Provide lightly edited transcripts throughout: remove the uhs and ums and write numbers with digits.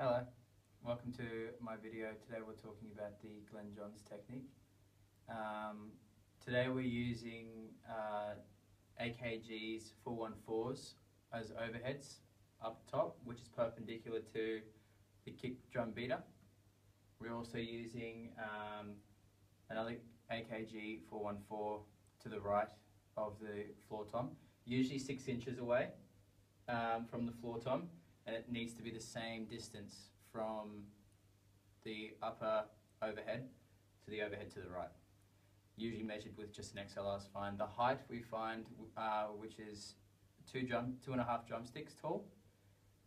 Hello, welcome to my video. Today we're talking about the Glenn Johns technique. Today we're using AKG's 414s as overheads up top, which is perpendicular to the kick drum beater. We're also using another AKG 414 to the right of the floor tom, usually 6 inches away from the floor tom, and it needs to be the same distance from the upper overhead to the overhead to the right. Usually measured with just an XLR is fine. The height we find, which is 2.5 drumsticks tall.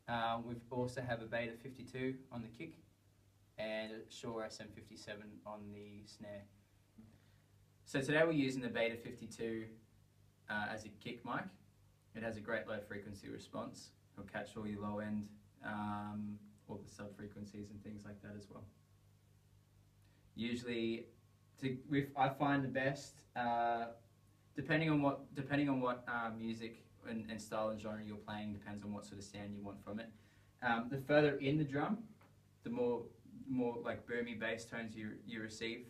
We also have a Beta 52 on the kick and a Shure SM57 on the snare. So today we're using the Beta 52 as a kick mic. It has a great low frequency response. It'll catch all your low end, all the sub frequencies and things like that as well. Usually, I find the best, depending on what music and style and genre you're playing, depends on what sort of sound you want from it. The further in the drum, the more like boomy bass tones you receive,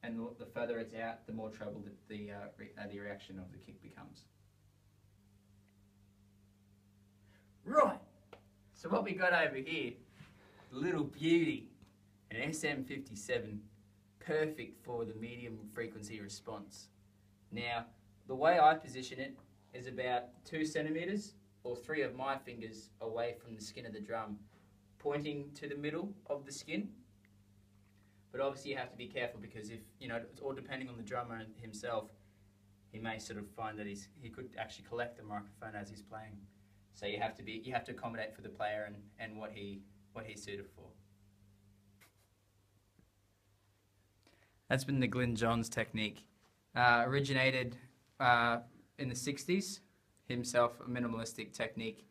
and the further it's out, the more treble the reaction of the kick becomes. Right, so what we got over here, little beauty, an SM57, perfect for the medium frequency response. Now, the way I position it is about 2 centimeters or 3 of my fingers away from the skin of the drum, pointing to the middle of the skin. But obviously you have to be careful because if, it's all depending on the drummer himself, he may sort of find that he could actually collect the microphone as he's playing. So you have to accommodate for the player and what he's suited for. That's been the Glenn Johns technique. Originated in the 60s. Himself, a minimalistic technique.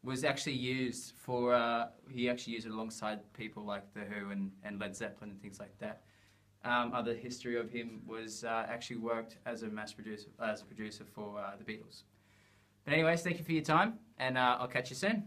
Was actually used for, he actually used it alongside people like The Who and Led Zeppelin and things like that. Other history of him was actually worked as a producer for the Beatles. But anyways, thank you for your time, and I'll catch you soon.